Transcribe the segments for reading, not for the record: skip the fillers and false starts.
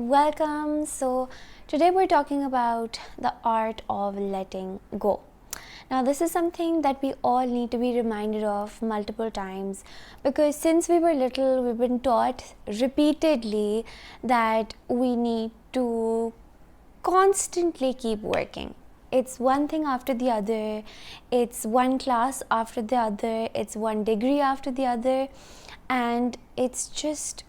Welcome. So, today we're talking about the art of letting go. Now, this is something that we all need to be reminded of multiple times because since we were little, we've been taught repeatedly that we need to constantly keep working. It's one thing after the other, it's one class after the other, it's one degree after the other, and it's just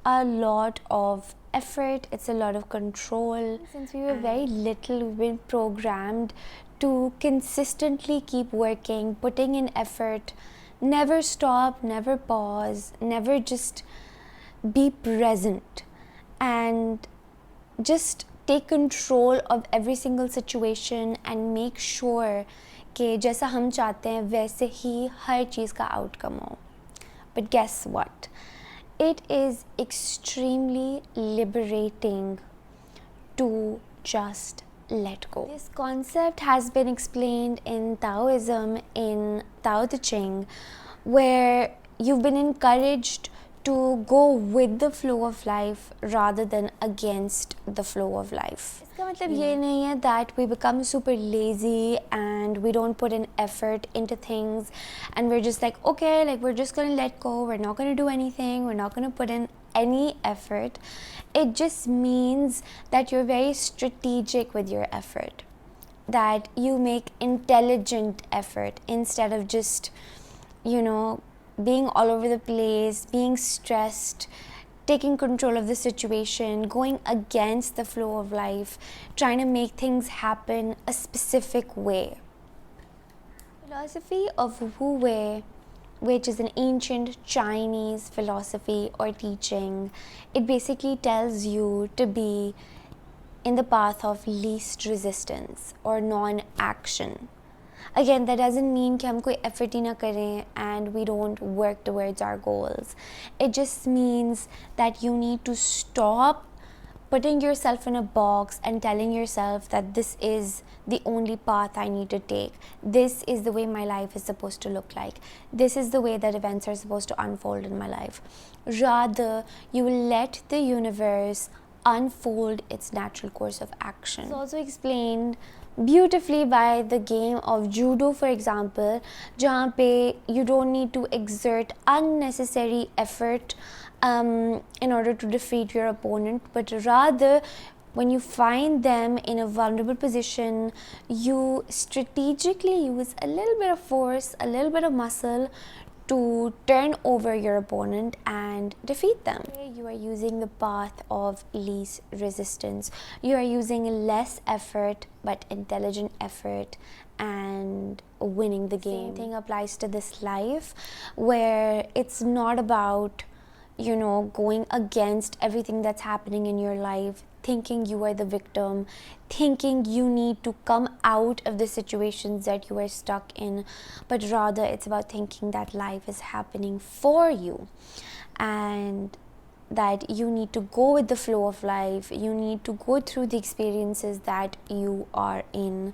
a lot of effort, it's a lot of control. Since we were very little, we've been programmed to consistently keep working, putting in effort, never stop, never pause, never just be present, and just take control of every single situation and make sure कि जैसा हम चाहते हैं वैसे ही हर चीज़ का outcome हो. But guess what? It is extremely liberating to just let go. This concept has been explained in Taoism, in Tao Te Ching, where you've been encouraged to go with the flow of life rather than against the flow of life. इसका मतलब ये नहीं है that we become super lazy and we don't put in effort into things and we're just like, okay, like we're just gonna let go, we're not gonna do anything, we're not gonna put in any effort. It just means that you're very strategic with your effort, that you make intelligent effort instead of just, being all over the place, being stressed, taking control of the situation, going against the flow of life, trying to make things happen a specific way. Philosophy of wuwei, which is an ancient Chinese philosophy or teaching, it basically tells you to be in the path of least resistance or non-action. Again, that doesn't mean कि हम कोई effort ही ना करें and we don't work towards our goals. It just means that you need to stop putting yourself in a box and telling yourself that this is the only path I need to take. This is the way my life is supposed to look like. This is the way that events are supposed to unfold in my life. Rather, you will let the universe unfold its natural course of action. It's also explained beautifully by the game of judo, for example, जहाँ पे you don't need to exert unnecessary effort in order to defeat your opponent, but rather when you find them in a vulnerable position, you strategically use a little bit of force, a little bit of muscle to turn over your opponent and defeat them. You are using the path of least resistance. You are using less effort but intelligent effort and winning the game. Same thing applies to this life, where it's not about going against everything that's happening in your life, thinking you are the victim, thinking you need to come out of the situations that you are stuck in, but rather it's about thinking that life is happening for you and that you need to go with the flow of life, you need to go through the experiences that you are in,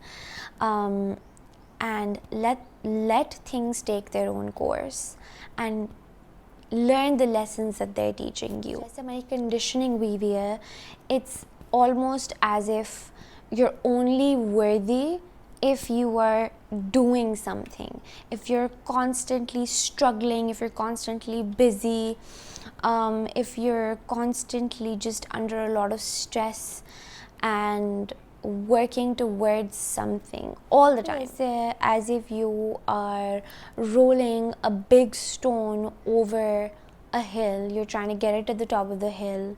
and let things take their own course and learn the lessons that they're teaching you. जैसे हमारी conditioning हुई हुई है, it's almost as if you're only worthy if you are doing something, if you're constantly struggling, if you're constantly busy, if you're constantly just under a lot of stress and working towards something all the time. It's as if you are rolling a big stone over a hill. You're trying to get it to the top of the hill,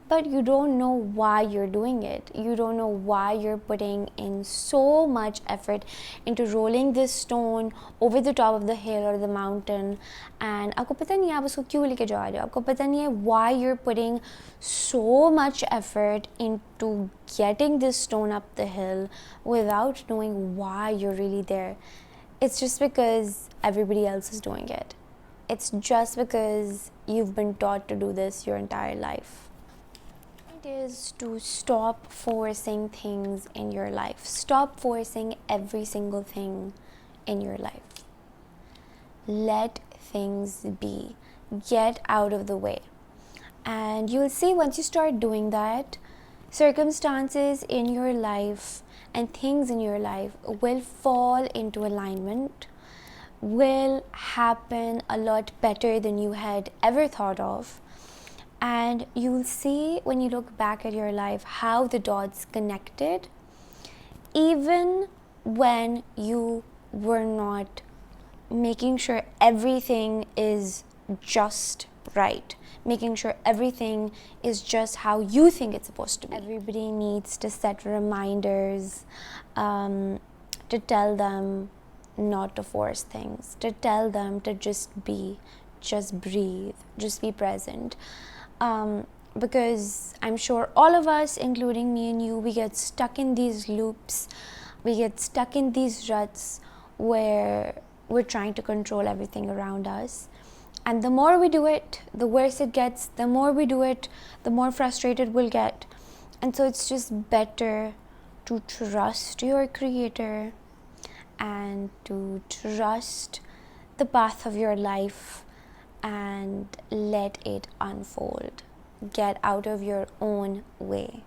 but you don't know why you're doing it. You don't know why you're putting in so much effort into rolling this stone over the top of the hill or the mountain, and आपको पता नहीं है आप उसको क्यों लेके जा रहे हो. आपको पता नहीं है why you're putting so much effort into getting this stone up the hill without knowing why you're really there. It's just because everybody else is doing it. It's just because you've been taught to do this your entire life. It is to stop forcing things in your life. Stop forcing every single thing in your life. Let things be. Get out of the way. And you'll see once you start doing that, circumstances in your life and things in your life will fall into alignment, will happen a lot better than you had ever thought of. And you'll see when you look back at your life how the dots connected, even when you were not making sure everything is just right, making sure everything is just how you think it's supposed to be. Everybody needs to set reminders to tell them not to force things, to tell them to just be, just breathe, just be present. Because I'm sure all of us, including me and you, we get stuck in these loops, we get stuck in these ruts where we're trying to control everything around us. And the more we do it, the worse it gets. The more we do it, the more frustrated we'll get. And so it's just better to trust your creator and to trust the path of your life and let it unfold. Get out of your own way.